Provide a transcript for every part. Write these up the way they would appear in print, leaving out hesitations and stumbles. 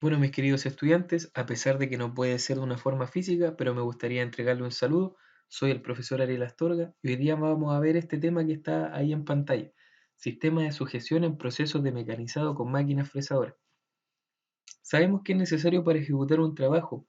Bueno, mis queridos estudiantes, a pesar de que no puede ser de una forma física, pero me gustaría entregarle un saludo. Soy el profesor Ariel Astorga y hoy día vamos a ver este tema que está ahí en pantalla. Sistema de sujeción en procesos de mecanizado con máquinas fresadoras. Sabemos que es necesario para ejecutar un trabajo,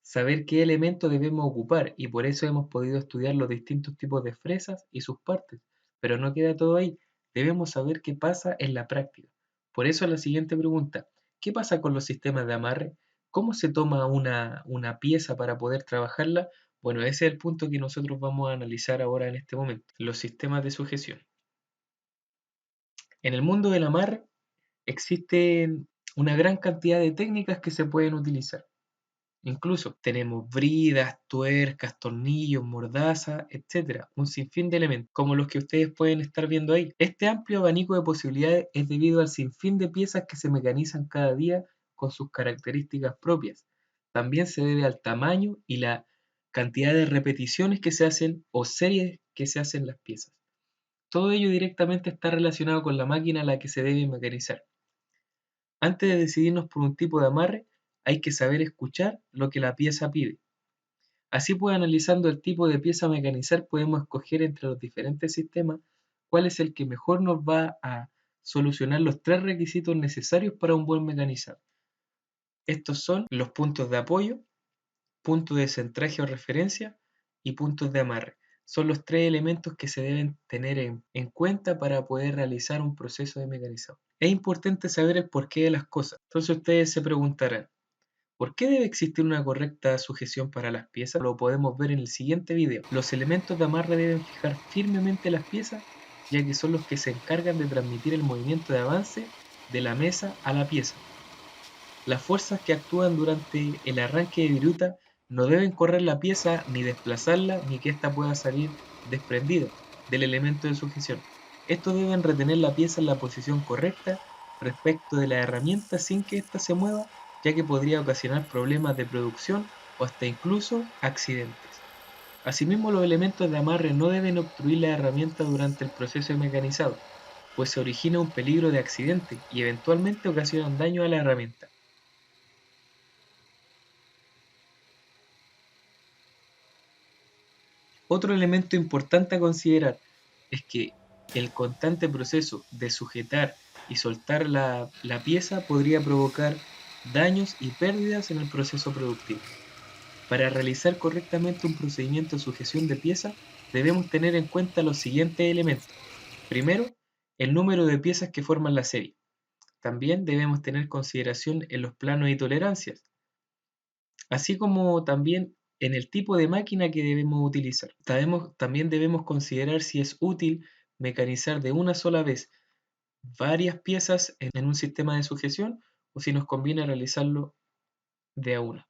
saber qué elementos debemos ocupar y por eso hemos podido estudiar los distintos tipos de fresas y sus partes. Pero no queda todo ahí, debemos saber qué pasa en la práctica. Por eso la siguiente pregunta, ¿qué pasa con los sistemas de amarre? ¿Cómo se toma una pieza para poder trabajarla? Bueno, ese es el punto que nosotros vamos a analizar ahora en este momento, los sistemas de sujeción. En el mundo del amarre existen una gran cantidad de técnicas que se pueden utilizar. Incluso tenemos bridas, tuercas, tornillos, mordaza, etcétera, un sinfín de elementos, como los que ustedes pueden estar viendo ahí. Este amplio abanico de posibilidades es debido al sinfín de piezas que se mecanizan cada día con sus características propias. También se debe al tamaño y la cantidad de repeticiones que se hacen o series que se hacen las piezas. Todo ello directamente está relacionado con la máquina a la que se debe mecanizar. Antes de decidirnos por un tipo de amarre, hay que saber escuchar lo que la pieza pide. Así pues, analizando el tipo de pieza a mecanizar, podemos escoger entre los diferentes sistemas cuál es el que mejor nos va a solucionar los tres requisitos necesarios para un buen mecanizado. Estos son los puntos de apoyo, puntos de centraje o referencia y puntos de amarre. Son los tres elementos que se deben tener en cuenta para poder realizar un proceso de mecanizado. Es importante saber el porqué de las cosas. Entonces ustedes se preguntarán, ¿por qué debe existir una correcta sujeción para las piezas? Lo podemos ver en el siguiente video. Los elementos de amarre deben fijar firmemente las piezas, ya que son los que se encargan de transmitir el movimiento de avance de la mesa a la pieza. Las fuerzas que actúan durante el arranque de viruta no deben correr la pieza ni desplazarla ni que ésta pueda salir desprendida del elemento de sujeción. Estos deben retener la pieza en la posición correcta respecto de la herramienta sin que ésta se mueva, ya que podría ocasionar problemas de producción o hasta incluso accidentes. Asimismo, los elementos de amarre no deben obstruir la herramienta durante el proceso de mecanizado, pues se origina un peligro de accidente y eventualmente ocasionan daño a la herramienta. Otro elemento importante a considerar es que el constante proceso de sujetar y soltar la pieza podría provocar daños y pérdidas en el proceso productivo. Para realizar correctamente un procedimiento de sujeción de pieza, debemos tener en cuenta los siguientes elementos. Primero, el número de piezas que forman la serie. También debemos tener consideración en los planos y tolerancias, así como también en el tipo de máquina que debemos utilizar. También debemos considerar si es útil mecanizar de una sola vez varias piezas en un sistema de sujeción o si nos conviene realizarlo de a una.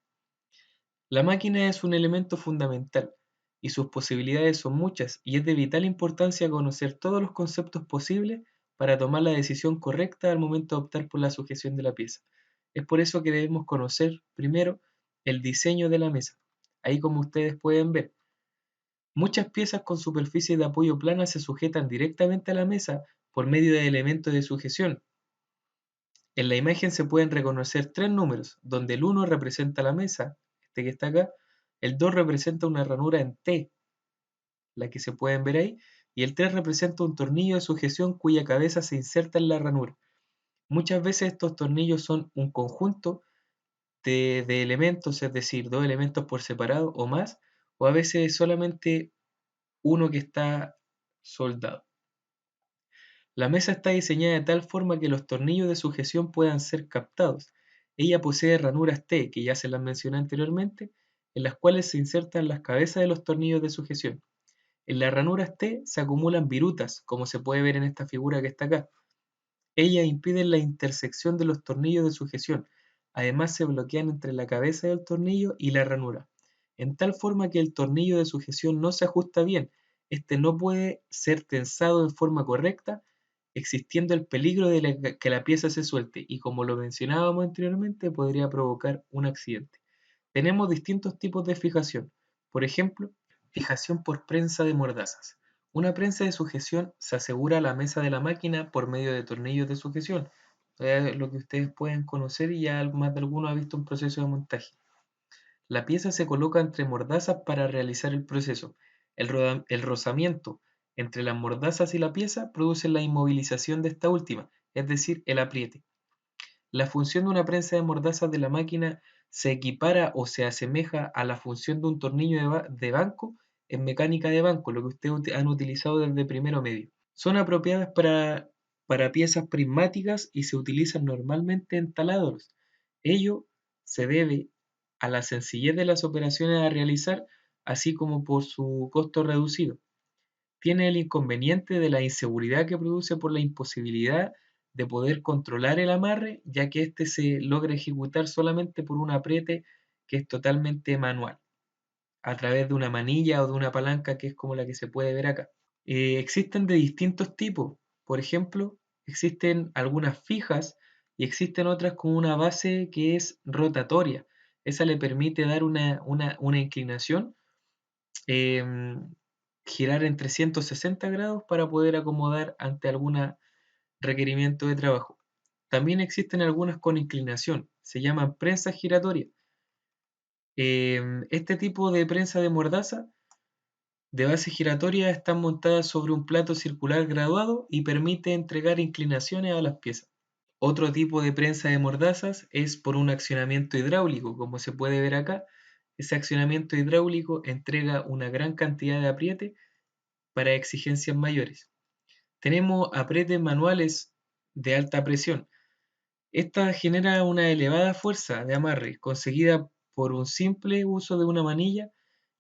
La máquina es un elemento fundamental y sus posibilidades son muchas y es de vital importancia conocer todos los conceptos posibles para tomar la decisión correcta al momento de optar por la sujeción de la pieza. Es por eso que debemos conocer primero el diseño de la mesa. Ahí como ustedes pueden ver, muchas piezas con superficie de apoyo plana se sujetan directamente a la mesa por medio de elementos de sujeción. En la imagen se pueden reconocer tres números, donde el 1 representa la mesa, este que está acá, el 2 representa una ranura en T, la que se pueden ver ahí, y el 3 representa un tornillo de sujeción cuya cabeza se inserta en la ranura. Muchas veces estos tornillos son un conjunto de elementos, es decir, dos elementos por separado o más, o a veces solamente uno que está soldado. La mesa está diseñada de tal forma que los tornillos de sujeción puedan ser captados. Ella posee ranuras T, que ya se las mencioné anteriormente, en las cuales se insertan las cabezas de los tornillos de sujeción. En las ranuras T se acumulan virutas, como se puede ver en esta figura que está acá. Ellas impiden la intersección de los tornillos de sujeción. Además se bloquean entre la cabeza del tornillo y la ranura, en tal forma que el tornillo de sujeción no se ajusta bien. Este no puede ser tensado en forma correcta, existiendo el peligro de que la pieza se suelte y, como lo mencionábamos anteriormente, podría provocar un accidente. Tenemos distintos tipos de fijación. Por ejemplo, fijación por prensa de mordazas. Una prensa de sujeción se asegura a la mesa de la máquina por medio de tornillos de sujeción. lo que ustedes pueden conocer y ya más de alguno ha visto un proceso de montaje. La pieza se coloca entre mordazas para realizar el proceso. El rozamiento entre las mordazas y la pieza produce la inmovilización de esta última, es decir, el apriete. La función de una prensa de mordazas de la máquina se equipara o se asemeja a la función de un tornillo de banco en mecánica de banco, lo que ustedes han utilizado desde primero medio. Son apropiadas para piezas prismáticas y se utilizan normalmente en taladros. Ello se debe a la sencillez de las operaciones a realizar, así como por su costo reducido. Tiene el inconveniente de la inseguridad que produce por la imposibilidad de poder controlar el amarre, ya que éste se logra ejecutar solamente por un apriete que es totalmente manual, a través de una manilla o de una palanca que es como la que se puede ver acá. Existen de distintos tipos. Por ejemplo, existen algunas fijas y existen otras con una base que es rotatoria. Esa le permite dar una inclinación, em, girar en 360 grados para poder acomodar ante algún requerimiento de trabajo. También existen algunas con inclinación, se llaman prensas giratorias. Este tipo de prensa de mordaza de base giratoria están montadas sobre un plato circular graduado y permite entregar inclinaciones a las piezas. Otro tipo de prensa de mordazas es por un accionamiento hidráulico, como se puede ver acá. Ese accionamiento hidráulico entrega una gran cantidad de apriete para exigencias mayores. Tenemos aprietes manuales de alta presión. Esta genera una elevada fuerza de amarre conseguida por un simple uso de una manilla,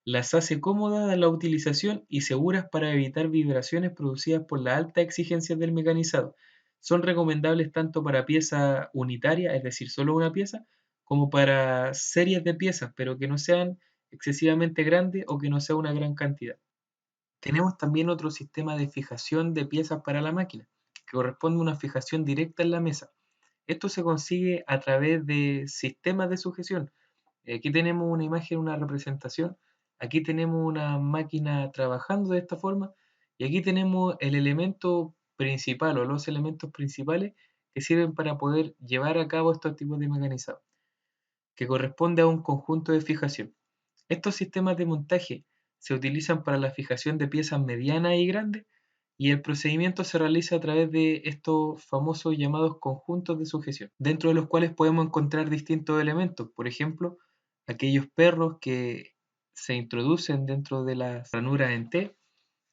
las hace cómodas a la utilización y seguras para evitar vibraciones producidas por las altas exigencias del mecanizado. Son recomendables tanto para pieza unitaria, es decir, solo una pieza, como para series de piezas, pero que no sean excesivamente grandes o que no sea una gran cantidad. Tenemos también otro sistema de fijación de piezas para la máquina, que corresponde a una fijación directa en la mesa. Esto se consigue a través de sistemas de sujeción. Aquí tenemos una imagen, una representación. Aquí tenemos una máquina trabajando de esta forma y aquí tenemos el elemento principal o los elementos principales que sirven para poder llevar a cabo estos tipos de mecanizado, que corresponde a un conjunto de fijación. Estos sistemas de montaje se utilizan para la fijación de piezas medianas y grandes y el procedimiento se realiza a través de estos famosos llamados conjuntos de sujeción, dentro de los cuales podemos encontrar distintos elementos, por ejemplo, aquellos perros que se introducen dentro de las ranuras en T,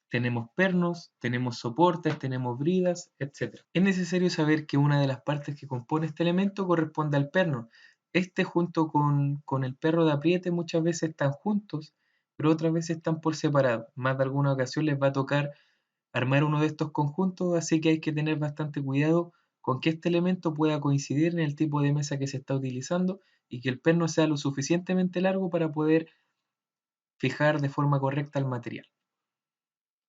tenemos pernos, tenemos soportes, tenemos bridas, etc. Es necesario saber que una de las partes que compone este elemento corresponde al perno. Este junto con el perro de apriete muchas veces están juntos, pero otras veces están por separado. Más de alguna ocasión les va a tocar armar uno de estos conjuntos, así que hay que tener bastante cuidado con que este elemento pueda coincidir en el tipo de mesa que se está utilizando y que el perno sea lo suficientemente largo para poder fijar de forma correcta el material.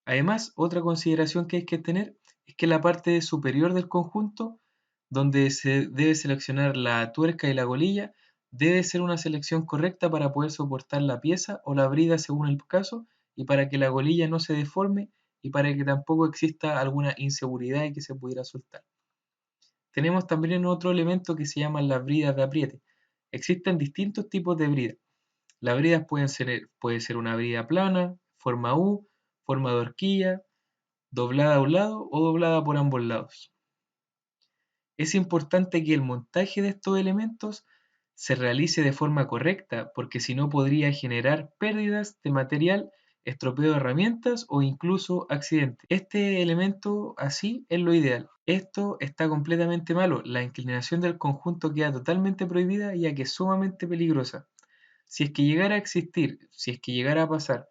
Además, otra consideración que hay que tener es que la parte superior del conjunto, donde se debe seleccionar la tuerca y la golilla, debe ser una selección correcta para poder soportar la pieza o la brida según el caso y para que la golilla no se deforme y para que tampoco exista alguna inseguridad y que se pudiera soltar. Tenemos también otro elemento que se llaman las bridas de apriete. Existen distintos tipos de bridas. Las bridas puede ser una brida plana, forma U, forma de horquilla, doblada a un lado o doblada por ambos lados. Es importante que el montaje de estos elementos se realice de forma correcta, porque si no podría generar pérdidas de material, estropeo de herramientas o incluso accidentes. Este elemento así es lo ideal. Esto está completamente malo. La inclinación del conjunto queda totalmente prohibida ya que es sumamente peligrosa. Si es que llegara a existir, si es que llegara a pasar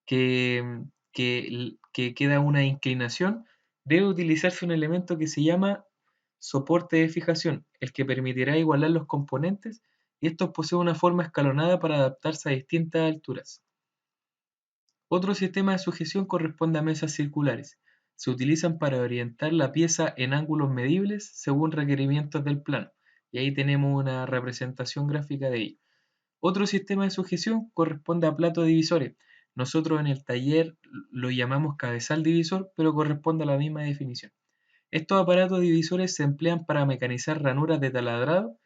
que, que queda una inclinación, debe utilizarse un elemento que se llama soporte de fijación, el que permitirá igualar los componentes y estos poseen una forma escalonada para adaptarse a distintas alturas. Otro sistema de sujeción corresponde a mesas circulares. Se utilizan para orientar la pieza en ángulos medibles según requerimientos del plano. Y ahí tenemos una representación gráfica de ello. Otro sistema de sujeción corresponde a platos divisores. Nosotros en el taller lo llamamos cabezal divisor, pero corresponde a la misma definición. Estos aparatos divisores se emplean para mecanizar ranuras de taladrado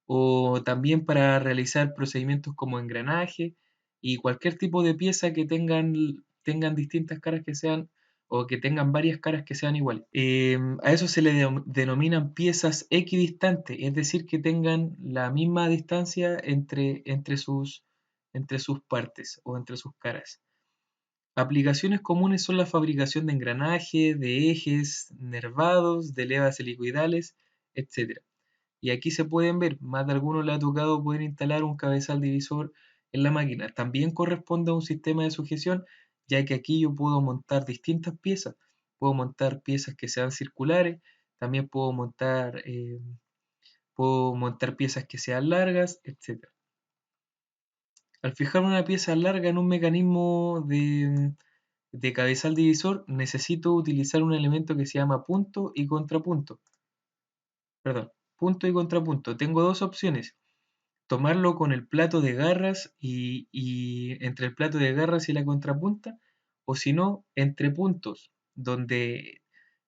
o también para realizar procedimientos como engranaje y cualquier tipo de pieza que tengan distintas caras que sean o que tengan varias caras que sean iguales. A eso se le denominan piezas equidistantes, es decir, que tengan la misma distancia entre sus partes o entre sus caras. Aplicaciones comunes son la fabricación de engranaje, de ejes, nervados, de levas helicoidales, etc. Y aquí se pueden ver, más de algunos le ha tocado poder instalar un cabezal divisor en la máquina. También corresponde a un sistema de sujeción, ya que aquí yo puedo montar distintas piezas. Puedo montar piezas que sean circulares, también puedo montar piezas que sean largas, etc. Al fijar una pieza larga en un mecanismo de cabezal divisor, necesito utilizar un elemento que se llama punto y contrapunto. Perdón, punto y contrapunto. Tengo dos opciones: tomarlo con el plato de garras y entre el plato de garras y la contrapunta, o si no, entre puntos, donde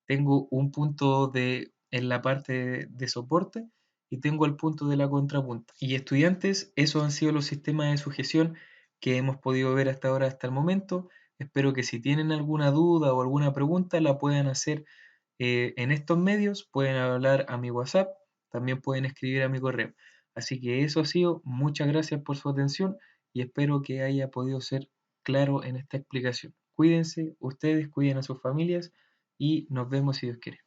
tengo un punto en la parte de soporte y tengo el punto de la contrapunta. Y estudiantes, esos han sido los sistemas de sujeción que hemos podido ver hasta ahora, hasta el momento. Espero que si tienen alguna duda o alguna pregunta la puedan hacer en estos medios. Pueden hablar a mi WhatsApp, también pueden escribir a mi correo. Así que eso ha sido. Muchas gracias por su atención y espero que haya podido ser claro en esta explicación. Cuídense, ustedes cuiden a sus familias y nos vemos si Dios quiere.